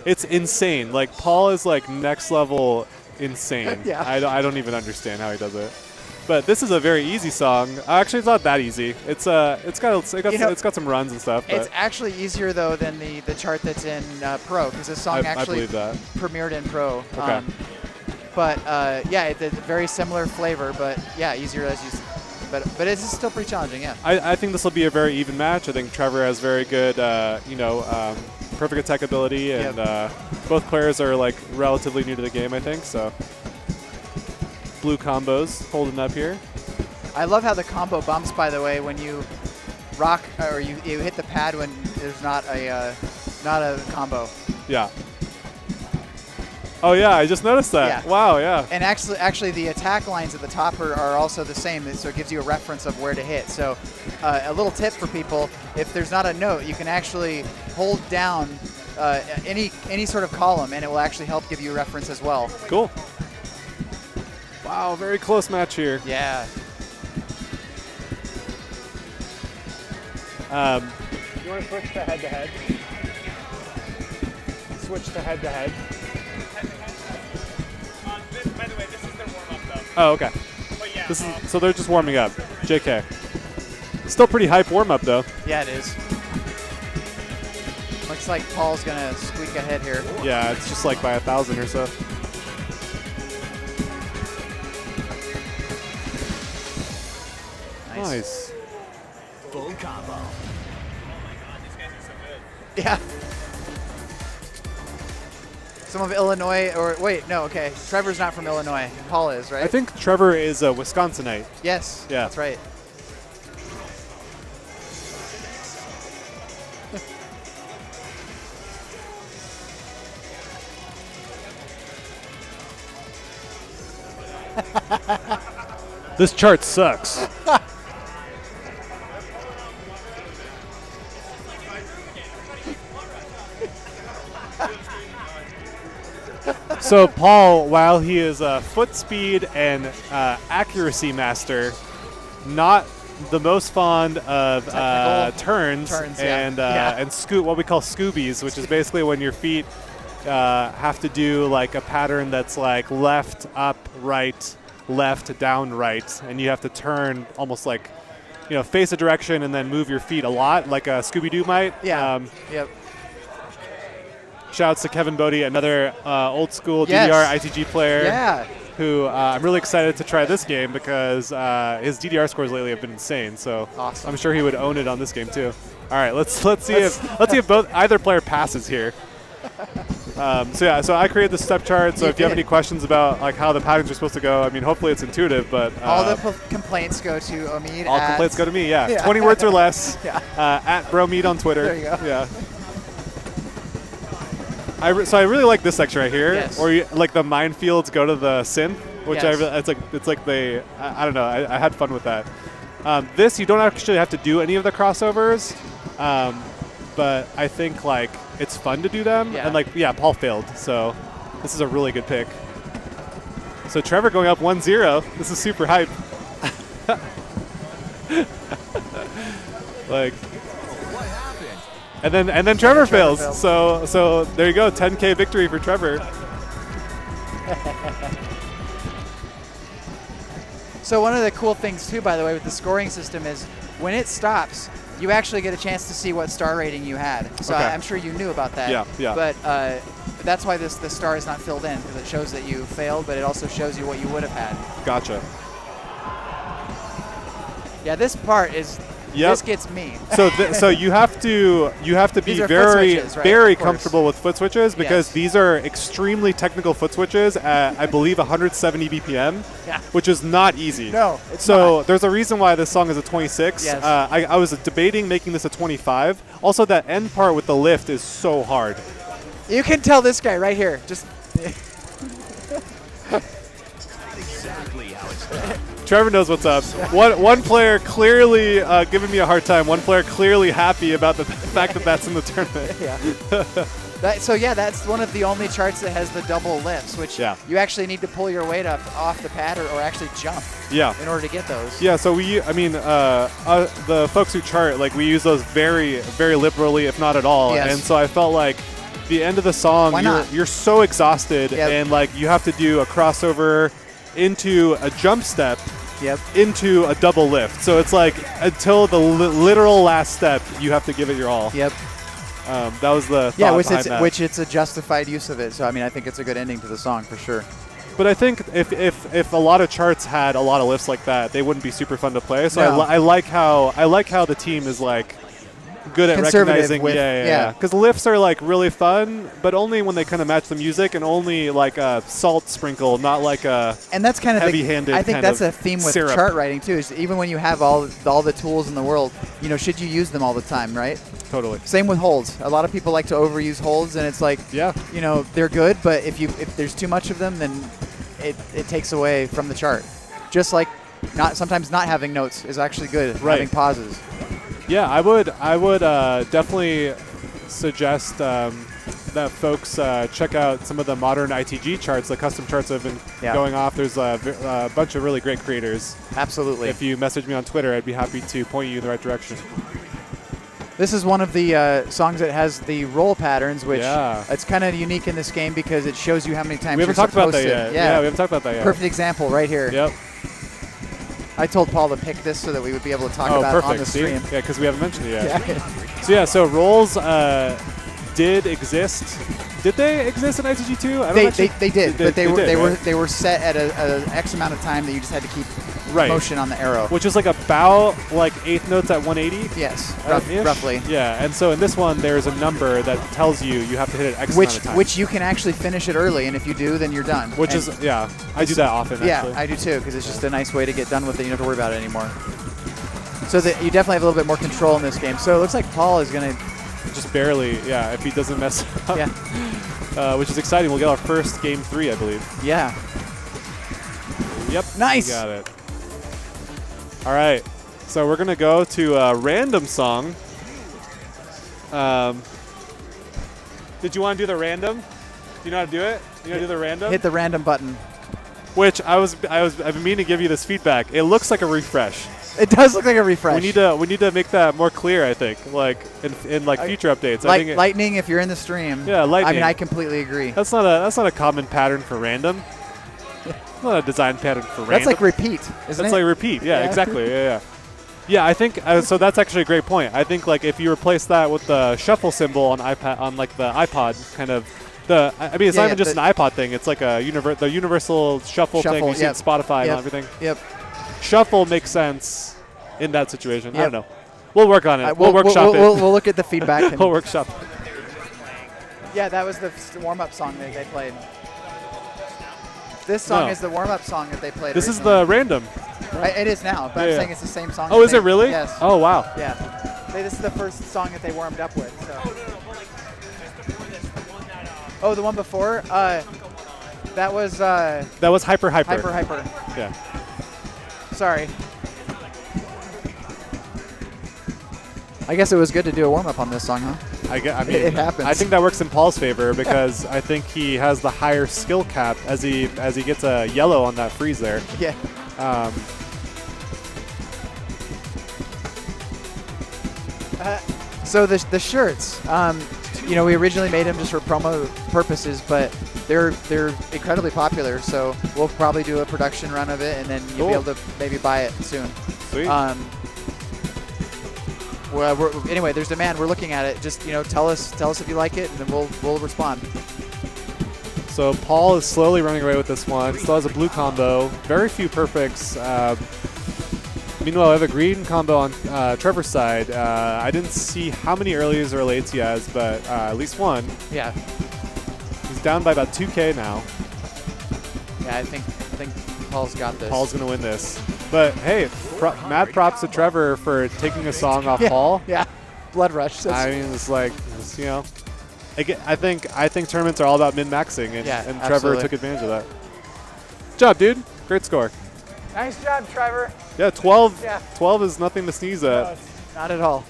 It's insane. Like, Paul is like next level insane. Yeah. I don't even understand how he does it. But this is a very easy song. Actually, it's not that easy. It's got some runs and stuff. It's actually easier though than the chart that's in Pro, because this song actually premiered in Pro. Okay. Yeah, it's a very similar flavor, but yeah, easier as you. But it's still pretty challenging. Yeah. I think this will be a very even match. I think Trevor has very good, perfect attack ability, and both players are like relatively new to the game. I think so. Blue combos holding up here. I love how the combo bumps, by the way, when you rock or you hit the pad when there's not a combo. Yeah. Oh yeah, I just noticed that. Yeah. Wow, yeah. And actually, the attack lines at the top are also the same, so it gives you a reference of where to hit. So, a little tip for people: if there's not a note, you can actually hold down any sort of column, and it will actually help give you a reference as well. Cool. Wow, very close match here. Yeah. You want to switch to head-to-head? Switch to head-to-head. By the way, this is their warm-up, though. Oh, okay. But yeah, So they're just warming up. JK. Still pretty hype warm-up, though. Yeah, it is. Looks like Paul's going to squeak ahead here. Yeah, it's just like by 1,000 or so. Nice. Full combo. oh my god, these guys are so good. Yeah. Some of Illinois, or wait, no, okay. Trevor's not from Illinois. Paul is, right? I think Trevor is a Wisconsinite. Yes. Yeah. That's right. This chart sucks. So Paul, while he is a foot speed and accuracy master, not the most fond of turns and what we call scoobies, which is basically when your feet have to do like a pattern that's like left, up, right, left, down, right, and you have to turn almost like, face a direction and then move your feet a lot, like a Scooby-Doo might. Yeah. Yep. Shouts to Kevin Bodie, another old school DDR ITG player. Yeah. Who I'm really excited to try this game because his DDR scores lately have been insane. So awesome. I'm sure he would own it on this game too. All right, let's see if either player passes here. So I created the step chart. So if you have any questions about like how the patterns are supposed to go, I mean, hopefully it's intuitive. But all the complaints go to Omid. All complaints go to me. Yeah, 20 words or less. Yeah. At BroMead on Twitter. There you go. Yeah. So I really like this section right here, yes. or like the minefields go to the synth, which yes. it's like they I don't know, I had fun with that. This you don't actually have to do any of the crossovers, but I think like it's fun to do them, and Paul failed, so this is a really good pick. So Trevor going up 1-0. This is super hype. Like. And then Trevor fails. So there you go, 10K victory for Trevor. So one of the cool things too, by the way, with the scoring system is when it stops, you actually get a chance to see what star rating you had. So okay. I'm sure you knew about that. Yeah. But that's why the star is not filled in, because it shows that you failed, but it also shows you what you would have had. Gotcha. Yeah, this part is. Yep. This gets me. So you have to be very comfortable with foot switches because these are extremely technical foot switches at I believe 170 BPM, which is not easy. No, it's so not. there's a reason why this song is a 26. Yes. I was debating making this a 25. Also, that end part with the lift is so hard. You can tell this guy right here. Just. Exactly how it's done. Trevor knows what's up. One player clearly giving me a hard time. One player clearly happy about the fact that that's in the tournament. Yeah. That's one of the only charts that has the double lifts, which you actually need to pull your weight up off the pad or actually jump. In order to get those. Yeah. So the folks who chart, like, we use those very, very liberally, if not at all. Yes. And so I felt like the end of the song, Why not? you're so exhausted, Yep. and like you have to do a crossover into a jump step Yep. into a double lift. So it's like until the literal last step, you have to give it your all. Yep. That was the Yeah, thought which behind it's that. which it's a justified use of it. So I mean, I think it's a good ending to the song for sure. But I think if a lot of charts had a lot of lifts like that, they wouldn't be super fun to play. So No. I like how the team is like good at Conservative recognizing. with- yeah. yeah. Because lifts are like really fun, but only when they kind of match the music and only like a salt sprinkle, not like a. And that's kind of Heavy-handed I think kind that's of a theme with syrup. chart writing too. Is even when you have all the tools in the world, you know, should you use them all the time, right? Totally. Same with holds. A lot of people like to overuse holds, and it's like, Yeah. you know, they're good, but if there's too much of them, then it takes away from the chart. Just like sometimes not having notes is actually good. Right. Having pauses. Yeah, I would definitely suggest that folks check out some of the modern ITG charts. The custom charts have been Yeah. going off. There's a bunch of really great creators. Absolutely. If you message me on Twitter, I'd be happy to point you in the right direction. This is one of the songs that has the roll patterns, which Yeah. it's kind of unique in this game because it shows you how many times We haven't you're talked about that supposed to. yet. Yeah, we haven't talked about that yet. Perfect example right here. Yep. I told Paul to pick this so that we would be able to talk Oh, about perfect. it on the See? stream. Yeah, because we haven't mentioned it yet. Yeah. So rolls did exist. Did they exist in ITG2? I don't They actually- did, but they did, were set at an X amount of time that you just had to keep right. motion on the arrow. Which is like about like eighth notes at 180. Yes, Ish? roughly. Yeah, and so in this one, there's a number that tells you have to hit it X amount of times. Which you can actually finish it early, and if you do, then you're done. Which And is, yeah, I do that often, yeah, actually. I do too, because it's just a nice way to get done with it. You don't have to worry about it anymore. So that you definitely have a little bit more control in this game. So it looks like Paul is going to. Just barely, yeah, if he doesn't mess up. Yeah. Which is exciting. We'll get our first game 3, I believe. Yeah. Yep. Nice. We got it. All right. So we're going to go to a random song. Did you want to do the random? Do you know how to do it? You know how to do the random? Hit the random button. Which I've been meaning to give you this feedback. It looks like a refresh. It does look like a refresh. We need to make that more clear, I think, like in like future updates. I think lightning, if you're in the stream. Yeah, lightning. I mean, I completely agree. that's not a common pattern for random. It's not a design pattern for random. That's like repeat, isn't That's it? like repeat. Yeah, Yeah. exactly. Yeah. Yeah, I think so. That's actually a great point. I think like if you replace that with the shuffle symbol on iPad, on like the iPod, kind of I mean, it's not even just an iPod thing. It's like a the universal shuffle thing you see yep. in Spotify Yep. and everything. Yep. Shuffle makes sense in that situation. I Yep. don't know. We'll work on it. We'll workshop it. We'll look at the feedback. and- We'll workshop. Yeah, that was the warm-up song that they played. This song No. is the warm-up song that they played. This is originally. the random. It is now, but Yeah. I'm saying it's the same song. Oh, that is they- it really? Yes. Oh, wow. Yeah. This is the first song that they warmed up with. So. Oh, the one before? That was That was hyper. Hyper. Yeah. Sorry. I guess it was good to do a warm-up on this song, huh? I mean, It happens. I think that works in Paul's favor because I think he has the higher skill cap as he gets a yellow on that freeze there. Yeah. So the shirts, you know, we originally made them just for promo purposes, but they're incredibly popular. So we'll probably do a production run of it, and then you'll be Cool. able to maybe buy it soon. Sweet. Anyway, there's demand. We're looking at it. Just tell us if you like it, and then we'll respond. So Paul is slowly running away with this one. Still has a blue combo. Very few perfects. Meanwhile, I have a green combo on Trevor's side. I didn't see how many earlies or lates he has, but at least one. Yeah. He's down by about 2K now. Yeah, I think Paul's got this. Paul's going to win this. But hey, mad props to Trevor for taking a song off Paul. Yeah. Blood rush. I mean, it's like, I think tournaments are all about min-maxing, and Trevor absolutely. took advantage of that. Good job, dude. Great score. Nice job, Trevor. Yeah, 12. Yeah. 12 is nothing to sneeze at. Not at all.